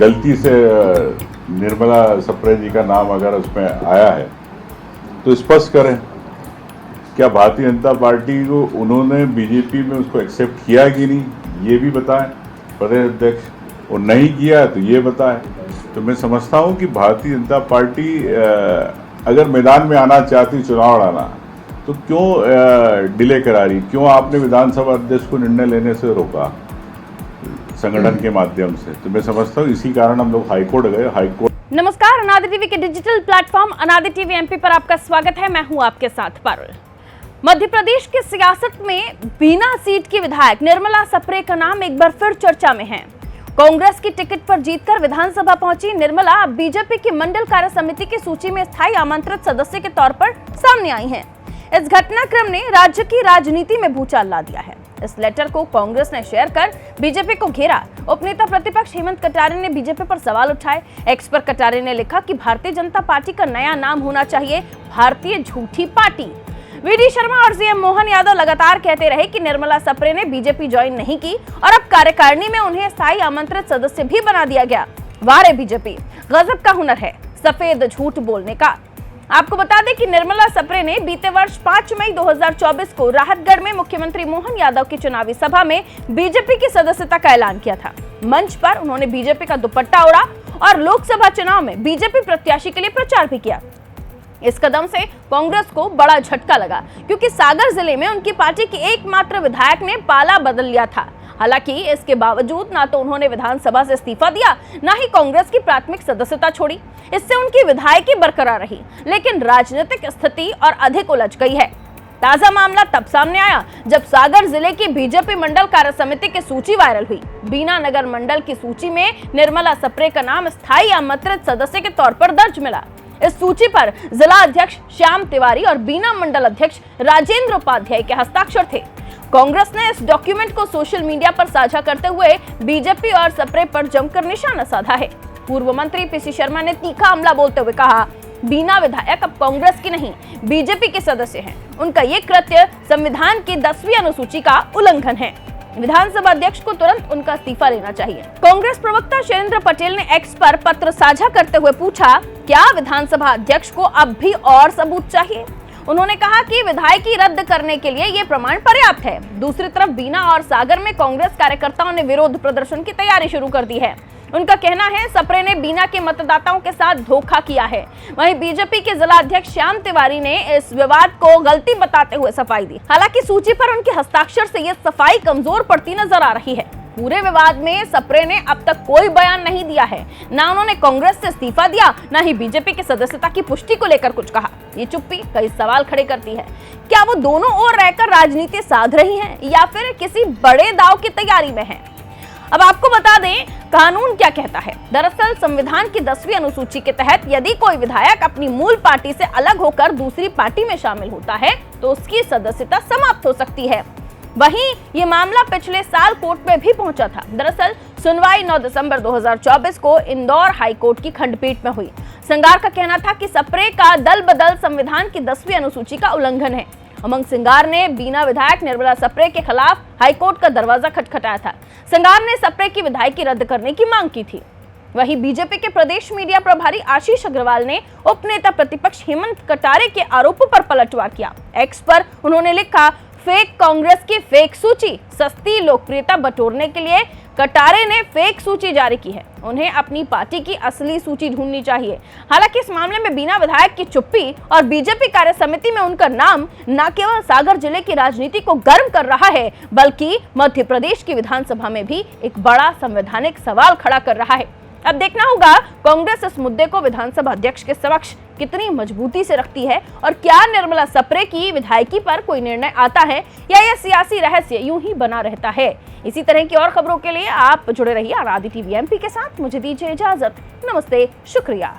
गलती से निर्मला सप्रे जी का नाम अगर उसमें आया है तो स्पष्ट करें, क्या भारतीय जनता पार्टी को उन्होंने बीजेपी में उसको एक्सेप्ट किया कि नहीं, ये भी बताएं प्रदेश अध्यक्ष, और नहीं किया तो ये बताएं। तो मैं समझता हूँ कि भारतीय जनता पार्टी अगर मैदान में आना चाहती, चुनाव लड़ाना, तो क्यों डिले करा रही, क्यों आपने विधानसभा अध्यक्ष को निर्णय लेने से रोका संगठन के माध्यम से? तो मैं समझता हूँ इसी कारण हम लोग हाईकोर्ट गए। हाईकोर्ट। नमस्कार, अनादि टीवी के डिजिटल प्लेटफॉर्म अनादि टीवी एमपी पर आपका स्वागत है। मैं हूं आपके साथ पारुल। मध्य प्रदेश की सियासत में बीना सीट की विधायक निर्मला सप्रे का नाम एक बार फिर चर्चा में है। कांग्रेस की टिकट पर जीतकर विधानसभा पहुंची निर्मला अब बीजेपी की मंडल कार्य समिति की सूची में स्थायी आमंत्रित सदस्य के तौर पर सामने आई हैं। इस घटनाक्रम ने राज्य की राजनीति में भूचाल ला दिया है। इस लेटर को कांग्रेस ने शेयर कर बीजेपी को घेरा। उपनेता प्रतिपक्ष हेमंत कटारे ने बीजेपी पर सवाल उठाए। एक्स पर कटारे ने लिखा कि भारतीय जनता पार्टी का नया नाम होना चाहिए भारतीय झूठी पार्टी। वीडी शर्मा और सीएम मोहन यादव लगातार कहते रहे कि निर्मला सप्रे ने बीजेपी ज्वाइन नहीं की और अब कार्यकारिणी में उन्हें स्थायी आमंत्रित सदस्य भी बना दिया गया। वारे बीजेपी, गजब का हुनर है सफेद झूठ बोलने का। आपको बता दें कि निर्मला सप्रे ने बीते वर्ष 5 मई 2024 को राहतगढ़ में मुख्यमंत्री मोहन यादव की चुनावी सभा में बीजेपी की सदस्यता का ऐलान किया था। मंच पर उन्होंने बीजेपी का दुपट्टा ओढ़ा और लोकसभा चुनाव में बीजेपी प्रत्याशी के लिए प्रचार भी किया। इस कदम से कांग्रेस को बड़ा झटका लगा, क्योंकि सागर जिले में उनकी पार्टी के एकमात्र विधायक ने पाला बदल लिया था। हालांकि इसके बावजूद ना तो उन्होंने विधानसभा से इस्तीफा दिया, ना ही कांग्रेस की प्राथमिक सदस्यता छोड़ी। इससे उनकी विधायकी बरकरार रही, लेकिन राजनीतिक स्थिति और अधिक उलझ गई है। ताजा मामला तब सामने आया जब सागर जिले की बीजेपी मंडल कार्य समिति की सूची वायरल हुई। बीना नगर मंडल की सूची में निर्मला सप्रे का नाम स्थायी आमंत्रित सदस्य के तौर पर दर्ज मिला। इस सूची पर जिला अध्यक्ष श्याम तिवारी और बीना मंडल अध्यक्ष राजेंद्र उपाध्याय के हस्ताक्षर थे। कांग्रेस ने इस डॉक्यूमेंट को सोशल मीडिया पर साझा करते हुए बीजेपी और सप्रे पर जमकर निशाना साधा है। पूर्व मंत्री पीसी शर्मा ने तीखा हमला बोलते हुए कहा, बीना विधायक अब कांग्रेस की नहीं बीजेपी के सदस्य हैं। उनका ये कृत्य संविधान की 10वीं अनुसूची का उल्लंघन है। विधानसभा अध्यक्ष को तुरंत उनका इस्तीफा लेना चाहिए। कांग्रेस प्रवक्ता शैलेंद्र पटेल ने एक्स पर पत्र साझा करते हुए पूछा, क्या विधानसभा अध्यक्ष को अब भी और सबूत चाहिए? उन्होंने कहा कि विधायकी रद्द करने के लिए ये प्रमाण पर्याप्त है। दूसरी तरफ बीना और सागर में कांग्रेस कार्यकर्ताओं ने विरोध प्रदर्शन की तैयारी शुरू कर दी है। उनका कहना है सप्रे ने बीना के मतदाताओं के साथ धोखा किया है। वहीं बीजेपी के जिला अध्यक्ष श्याम तिवारी ने इस विवाद को गलती बताते हुए सफाई दी। हालांकि सूची पर उनके हस्ताक्षर से ये सफाई कमजोर पड़ती नजर आ रही है। पूरे विवाद में सप्रे ने अब तक कोई बयान नहीं दिया है। ना उन्होंने कांग्रेस से इस्तीफा दिया, ना ही बीजेपी की सदस्यता की पुष्टि को लेकर कुछ कहा। ये चुप्पी कई सवाल खड़े करती है। क्या वो दोनों ओर रहकर राजनीति साध रही हैं या फिर किसी बड़े दांव की तैयारी में है? अब आपको बता दें कानून क्या कहता है। दरअसल संविधान की 10वीं अनुसूची के तहत यदि कोई विधायक अपनी मूल पार्टी से अलग होकर दूसरी पार्टी में शामिल होता है तो उसकी सदस्यता समाप्त हो सकती है। वहीं ये मामला पिछले साल कोर्ट में भी पहुंचा था। दरअसल सुनवाई 9 दिसंबर 2024 को इंदौर हाईकोर्ट की खंडपीठ में हुई। संगार का कहना था कि सप्रे का दल बदल संविधान की 10वीं अनुसूची का उल्लंघन है। उमंग सिंगार ने बीना विधायक निर्मला सप्रे के खिलाफ हाईकोर्ट का दरवाजा खटखटाया था। सिंगार ने सप्रे की विधायकी रद्द करने की मांग की थी। वहीं बीजेपी के प्रदेश मीडिया प्रभारी आशीष अग्रवाल ने उपनेता प्रतिपक्ष हेमंत कटारे के आरोपों पर पलटवार किया। एक्स पर उन्होंने लिखा, फेक कांग्रेस की फेक सूची, सस्ती लोकप्रियता बटोरने के लिए कटारे ने फेक सूची जारी की है। उन्हें अपनी पार्टी की असली सूची ढूंढनी चाहिए। हालांकि इस मामले में बीना विधायक की चुप्पी और बीजेपी कार्य समिति में उनका नाम न केवल सागर जिले की राजनीति को गर्म कर रहा है, बल्कि मध्य प्रदेश की विधानसभा में भी एक बड़ा संवैधानिक सवाल खड़ा कर रहा है। अब देखना होगा कांग्रेस इस मुद्दे को विधानसभा अध्यक्ष के समक्ष कितनी मजबूती से रखती है और क्या निर्मला सप्रे की विधायकी पर कोई निर्णय आता है या यह सियासी रहस्य यूं ही बना रहता है। इसी तरह की और खबरों के लिए आप जुड़े रहिए अनादि टीवी एमपी के साथ। मुझे दीजिए इजाजत। नमस्ते, शुक्रिया।